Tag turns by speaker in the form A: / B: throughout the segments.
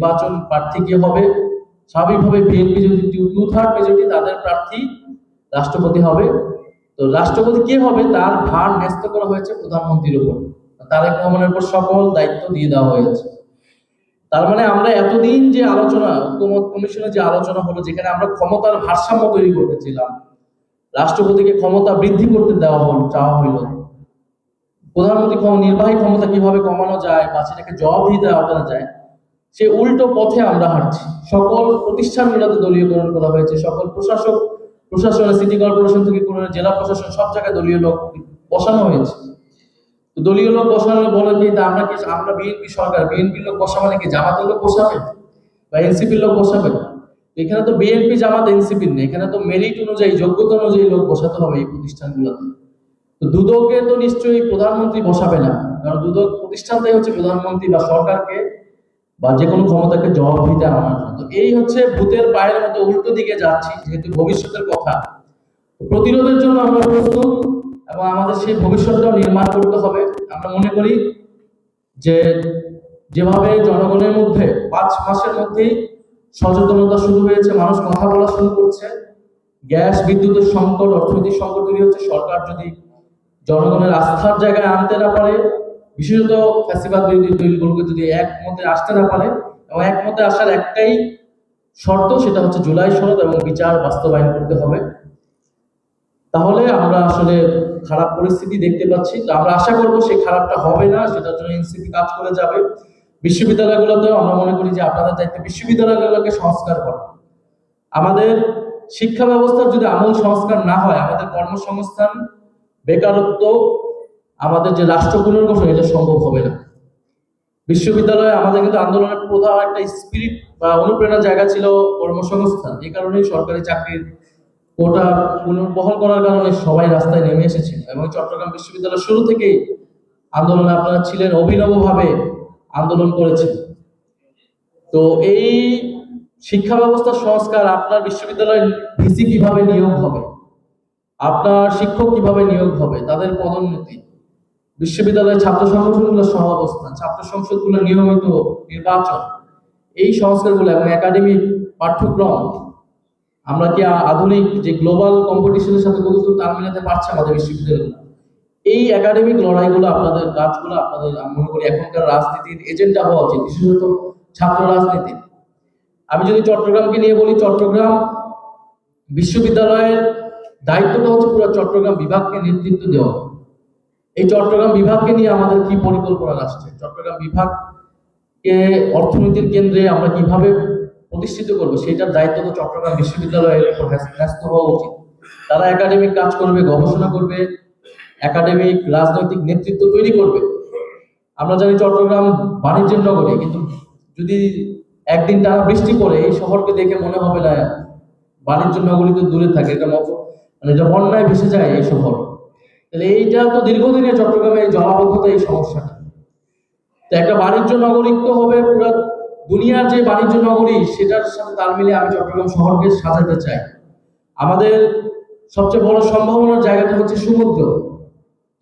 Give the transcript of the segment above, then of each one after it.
A: নির্বাচন প্রার্থী কি হবে, স্বাভাবিকভাবে বিএনপি যদি 2/3 মেজরিটি, তাদের প্রার্থী রাষ্ট্রপতি হবে। তো রাষ্ট্রপতি কে হবে তার ভার ন্যস্ত করা হয়েছে প্রধানমন্ত্রীর উপর, তারেক রহমানের উপর সকল দায়িত্ব দিয়ে দেওয়া হয়েছে। তার মানে আমরা এতদিন যে আলোচনা, ঐকমত্য কমিশনে যে আলোচনা হলো, যেখানে আমরা ক্ষমতার ভারসাম্য তৈরি করতেছিলাম, রাষ্ট্রপতিকে ক্ষমতা বৃদ্ধি করতে চাওয়া হইলো, প্রধানমন্ত্রী নির্বাহী ক্ষমতা কিভাবে কমানো যায় বা সেটাকে জবাবদিহিতে আওতানো যায়, সে উল্টো পথে আমরা হাঁটছি। সকল প্রতিষ্ঠানগুলোতে দলীয়করণ করা হয়েছে, সকল প্রশাসনে, সিটি কর্পোরেশন থেকে করে জেলা প্রশাসন, সব জায়গায় দলীয় লোক বসানো হয়েছে। দলীয় লোক বসানো বলে কি আমরা বিএনপি সরকার, বিএনপির লোক বসাবে নাকি জামাতের লোক বসাবে বা এনসিপির লোক বসাবে? এখানে তো বিএনপি জামাত এনসিপির নেই, এখানে তো মেরিট অনুযায়ী, যোগ্যতা অনুযায়ী লোক বসাতে হবে এই প্রতিষ্ঠানগুলোতে। তো দুদকে তো নিশ্চয়ই প্রধানমন্ত্রী বসাবে না, কারণ দুদক প্রতিষ্ঠানটাই হচ্ছে প্রধানমন্ত্রী বা সরকারকে বা যে কোনো ক্ষমতাকে জবাবদিহিতে আনার জন্য। তো এই হচ্ছে ভূতের পায়ের মতো উল্টো দিকে যাচ্ছি, যেহেতু ভবিষ্যতের কথা। প্রতিরোধের জন্য আমরা প্রস্তুত এবং আমাদের সেই ভবিষ্যৎটাও নির্মাণ করতে হবে। আমরা মনে করি যে যেভাবে জনগণের মধ্যে 5 মাসের মধ্যেই সচেতনতা শুরু হয়েছে, মানুষ কথা বলা শুরু করছে, গ্যাস বিদ্যুতের সংকট, অর্থনৈতিক সংকট তৈরি হচ্ছে, সরকার যদি জনগণের আস্থার জায়গায় আনতে না পারে, বিশেষত ফ্যাসিবাদ বিরোধী দলগুলোকে যদি একমতে আসতে না পারে, এবং একমতে আসার একটাই শর্ত, সেটা হচ্ছে জুলাই সনদ এবং বিচার বাস্তবায়ন করতে হবে, তাহলে আমরা আসলে খারাপ পরিস্থিতি দেখতে পাচ্ছি। তো আমরা আশা করবো সেই খারাপটা হবে না, সেটার জন্য এনসিপি কাজ করে যাবে। বিশ্ববিদ্যালয়গুলোতেও আমরা মনে করি যে আপনাদের দায়িত্ব বিশ্ববিদ্যালয়গুলোকে সংস্কার করা। আমাদের শিক্ষা ব্যবস্থার যদি আমূল সংস্কার না হয়, আমাদের কর্মসংস্থান, বেকারত্ব, আমাদের যে রাষ্ট্র পুনর্গঠন, এটা সম্ভব হবে না। বিশ্ববিদ্যালয়ে আমাদের কিন্তু আন্দোলনের প্রধান একটা স্পিরিট বা অনুপ্রেরণার জায়গা ছিল কর্মসংস্থান। এই কারণেই সরকারি চাকরির কোটা পুনর্বহাল করার কারণে সবাই রাস্তায় নেমে এসেছে, এবং চট্টগ্রাম বিশ্ববিদ্যালয় শুরু থেকেই আন্দোলনে আপনারা ছিলেন, অভিনবভাবে আন্দোলন করেছেন। তো এই শিক্ষা ব্যবস্থার সংস্কার, আপনার বিশ্ববিদ্যালয়ের ভিসি কিভাবে নিয়োগ হবে, আপনার শিক্ষক কিভাবে নিয়োগ হবে, তাদের পদোন্নতি, বিশ্ববিদ্যালয়ের ছাত্র সংগঠনগুলোর সহাবস্থান, ছাত্র সংসদগুলোর নিয়মিত নির্বাচন, এই সংস্কারগুলো এবং একাডেমিক পাঠ্যক্রম, আমরা কি আধুনিক যে গ্লোবাল কম্পিটিশনের সাথে কতটুকু তাল মেলাতে পারছে আমাদের বিশ্ববিদ্যালয়গুলো, এই একাডেমিক লড়াইগুলো, আপনাদের কাজগুলো, আপনাদের আমি মনে করি এখনকার রাজনীতির এজেন্ডা হওয়া উচিত, বিশেষত ছাত্র রাজনীতি। আমি যদি চট্টগ্রামকে নিয়ে বলি, চট্টগ্রাম বিশ্ববিদ্যালয়ের দায়িত্বটা হচ্ছে পুরো চট্টগ্রাম বিভাগকে নেতৃত্ব দেওয়া। এই চট্টগ্রাম বিভাগকে নিয়ে আমাদের কি পরিকল্পনা আসছে, চট্টগ্রাম বিভাগকে অর্থনীতির কেন্দ্রে আমরা কিভাবে প্রতিষ্ঠিত করবো, সেটার দায়িত্ব তো চট্টগ্রাম বিশ্ববিদ্যালয়ের উপর ন্যস্ত হওয়া উচিত। তারা একাডেমিক কাজ করবে, গবেষণা করবে, একাডেমিক রাজনৈতিক নেতৃত্ব তৈরি করবে। আমরা জানি চট্টগ্রাম বাণিজ্যের নগরী, কিন্তু যদি একদিন টানা বৃষ্টি পড়ে, এই শহরকে দেখে মনে হবে না বাণিজ্য নগরী তো দূরে থাকে, এটা মানে এটা বন্যায় ভেসে যায় এই শহর। তাহলে এইটা তো দীর্ঘদিনের চট্টগ্রামের এই জলাবদ্ধতা, এই সমস্যাটা। তো একটা বাণিজ্য নগরী তো হবে, পুরো দুনিয়ার যে বাণিজ্য নগরী, সেটার সাথে তাল মিলিয়ে আমি চট্টগ্রাম শহরকে সাজাতে চাই। আমাদের সবচেয়ে বড় সম্ভাবনার জায়গাটা হচ্ছে সমুদ্র।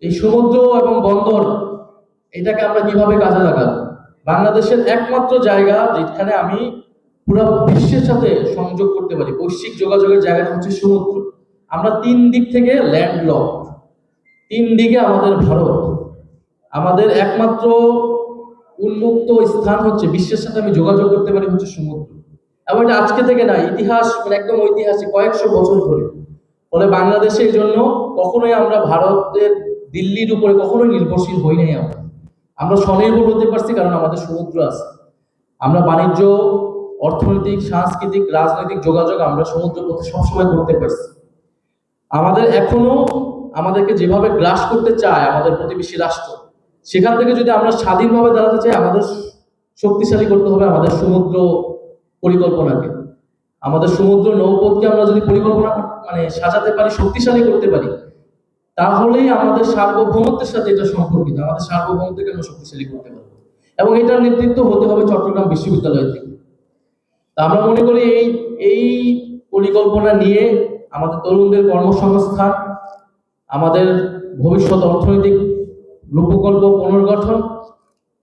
A: এই সমুদ্র এবং বন্দর, এটাকে আমরা কিভাবে কাজে লাগাবো? বাংলাদেশের একমাত্র জায়গা যেখানে আমি পুরো বিশ্বের সাথে সংযোগ করতে পারি, বৈশ্বিক যোগাযোগের জায়গাটা হচ্ছে সমুদ্র। আমরা 3 দিক থেকে ল্যান্ডলক, 3 দিকে আমাদের ভারত। আমাদের একমাত্র উন্মুক্ত স্থান হচ্ছে, বিশ্বের সাথে আমি যোগাযোগ করতে পারি হচ্ছে সমুদ্র। এবং এটা আজকে থেকে না, ইতিহাস মানে একদম ঐতিহাসিক, কয়েকশো বছর ধরে। ফলে বাংলাদেশের জন্য কখনোই আমরা ভারতের দিল্লির উপরে কখনোই নির্ভরশীল হই নাই। আমরা স্বনির্ভর হতে পারছি কারণ আমাদের সমুদ্র আছে। আমরা বাণিজ্য, অর্থনৈতিক, সাংস্কৃতিক, রাজনৈতিক যোগাযোগ আমরা সমুদ্র পথে সবসময় করতে পারছি। আমাদের এখনো আমাদেরকে যেভাবে গ্রাস করতে চায় আমাদের প্রতিবেশী রাষ্ট্র, সেখান থেকে যদি আমরা স্বাধীনভাবে দাঁড়াতে চাই, আমাদের শক্তিশালী করতে হবে আমাদের সমুদ্র পরিকল্পনাকে। আমাদের সমুদ্র নৌপথকে আমরা যদি পরিকল্পনা মানে সাজাতে পারি, শক্তিশালী করতে পারি, তাহলেই আমাদের সার্বভৌমত্বের সাথে এটা সম্পর্কিত, আমাদের সার্বভৌমত্বকে আমরা শক্তিশালী করতে পারবো। এবং এটার নেতৃত্ব হতে হবে চট্টগ্রাম বিশ্ববিদ্যালয় থেকে। তা আমরা মনে করি এই পরিকল্পনা নিয়ে আমাদের তরুণদের কর্মসংস্থান, আমাদের ভবিষ্যৎ অর্থনৈতিক রূপকল্প পুনর্গঠন,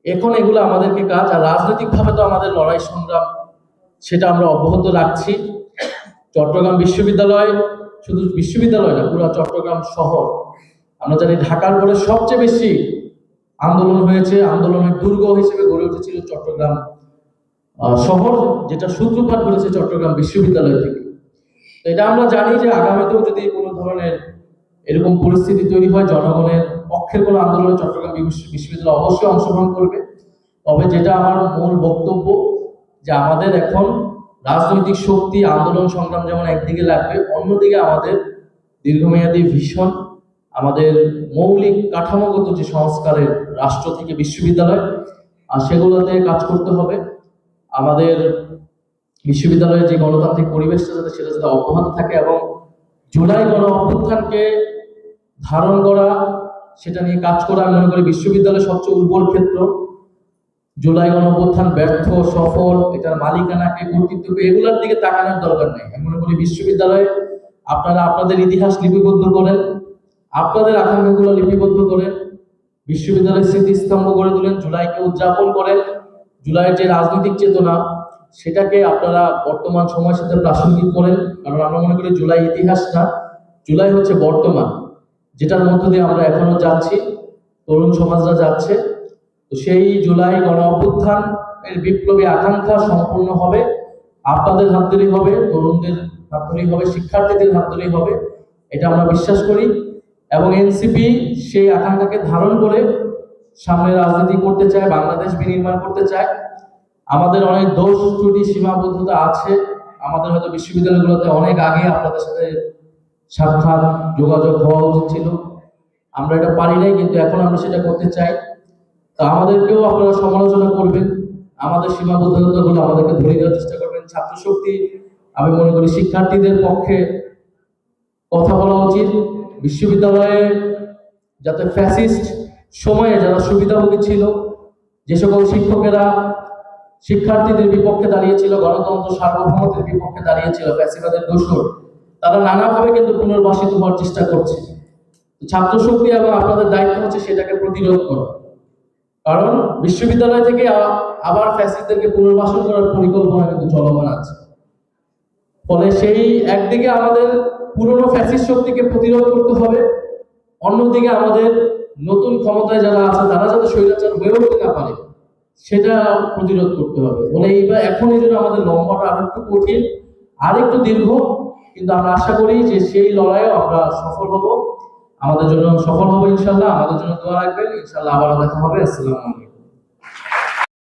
A: এখন এগুলো আমাদেরকে কাজ। আর রাজনৈতিকভাবে তো আমাদের লড়াই সংগ্রাম সেটা আমরা অব্যাহত রাখছি। চট্টগ্রাম বিশ্ববিদ্যালয় শুধু বিশ্ববিদ্যালয় না, পুরো চট্টগ্রাম শহর, আমরা জানি ঢাকার পরে সবচেয়ে বেশি আন্দোলন হয়েছে, আন্দোলনের দুর্গ হিসেবে গড়ে উঠেছিল চট্টগ্রাম শহর, যেটা সূত্রপাত করেছে চট্টগ্রাম বিশ্ববিদ্যালয় থেকে। তো এটা আমরা জানি যে আগামীতেও যদি কোনো ধরনের এরকম পরিস্থিতি তৈরি হয়, জনগণের পক্ষের কোনো আন্দোলনে চট্টগ্রাম বিশ্ববিদ্যালয় অবশ্যই অংশগ্রহণ করবে। তবে যেটা আমার মূল বক্তব্য, যে আমাদের এখন রাজনৈতিক শক্তি, আন্দোলন সংগ্রাম যেমন একদিকে লাগবে, অন্যদিকে আমাদের দীর্ঘমেয়াদী ভিশন, আমাদের মৌলিক কাঠামোগত যে সংস্কারের রাষ্ট্র থেকে বিশ্ববিদ্যালয়, আর সেগুলোতে কাজ করতে হবে। আমাদের বিশ্ববিদ্যালয়ের যে গণতান্ত্রিক পরিবেশটা যাতে সেটা যাতে অব্যাহত থাকে, এবং জুলাই গণ অভ্যুত্থানকে ধারণ করা, সেটা নিয়ে কাজ করা। আমি মনে করি বিশ্ববিদ্যালয়ের সবচেয়ে উর্বর ক্ষেত্র। জুলাই গণ অভ্যুত্থান ব্যর্থ, সফল, এটার মালিকানাকে, কর্তৃত্বকে, এগুলোর দিকে তাকানোর দরকার নেই। আমি মনে করি বিশ্ববিদ্যালয়ে আপনারা আপনাদের ইতিহাস লিপিবদ্ধ করেন, আপনাদের আকাঙ্ক্ষাগুলো লিপিবদ্ধ করেন, বিশ্ববিদ্যালয়ের স্মৃতিস্তম্ভ গড়ে তোলেন, জুলাইকে উদযাপন করেন। জুলাইয়ের যে রাজনৈতিক চেতনা, সেটাকে আপনারা বর্তমান সময়ের সাথে প্রাসঙ্গিক করেন। কারণ আমরা মনে করি জুলাই ইতিহাস না, জুলাই হচ্ছে বর্তমান, যেটার মধ্য দিয়ে আমরা এখনো যাচ্ছি, তরুণ সমাজরা যাচ্ছে। তো সেই জুলাই গণ অভ্যুত্থান এর বিপ্লবী আকাঙ্ক্ষা সম্পূর্ণ হবে আপনাদের হাত ধরেই হবে, তরুণদের হাত ধরেই হবে, শিক্ষার্থীদের হাত ধরেই হবে, এটা আমরা বিশ্বাস করি। এবং এনসিপি সেই আকাঙ্ক্ষাকে ধারণ করে সামনে রাজনীতি করতে চায়, বাংলাদেশ বিনির্মাণ করতে চায়। আমাদের অনেক দোষ ত্রুটি সীমাবদ্ধতা আছে, আমাদের হয়তো বিশ্ববিদ্যালয়গুলোতে অনেক আগে আপনাদের সাথে সাক্ষাৎ যোগাযোগ হওয়া উচিত ছিল, আমরা এটা পারি নাই, কিন্তু এখন আমরা সেটা করতে চাই। তা আমাদেরকেও আপনারা সমালোচনা করবেন, আমাদের সীমাবদ্ধতাগুলো আমাদেরকে ধরে দেওয়ার চেষ্টা করবেন। ছাত্র শক্তি, আমি মনে করি শিক্ষার্থীদের পক্ষে কথা বলা উচিত। বিশ্ববিদ্যালয়ে যাতে ফ্যাসিস্ট সময়ে যারা সুবিধাভোগী ছিল, যে সকল শিক্ষকেরা শিক্ষার্থীদের বিপক্ষে দাঁড়িয়েছিল, গণতন্ত্র সার্বভৌমত্বের বিপক্ষে দাঁড়িয়েছিল, ফ্যাসিবাদের দোসর, তারা নানাভাবে কিন্তু পুনর্বাসিত হওয়ার চেষ্টা করছে। ছাত্র শক্তি এবং আপনাদের দায়িত্ব হচ্ছে সেটাকে প্রতিরোধ করা। কারণ বিশ্ববিদ্যালয় থেকে আবার ফ্যাসিস্টদেরকে পুনর্বাসন করার পরিকল্পনা কিন্তু চলমান আছে। ফলে সেই একদিকে আমাদের পুরনো ফ্যাসিস্ট শক্তিকে প্রতিরোধ করতে হবে, অন্যদিকে আমাদের নতুন ক্ষমতায় যারা আছে তারা যাতে স্বৈরাচার হয়ে উঠতে না পারে সেটা প্রতিরোধ করতে হবে। বলে এইবার এখন এই জন্য আমাদের লম্বাটা আরো একটু কঠিন, আর একটু দীর্ঘ, কিন্তু আমরা আশা করি যে সেই লড়াইও আমরা সফল হব, আমাদের জন্য সফল হবো ইনশাল্লাহ। আমাদের জন্য দোয়া রাখবেন, ইনশাল্লাহ আবারও দেখা হবে। আসসালামু আলাইকুম।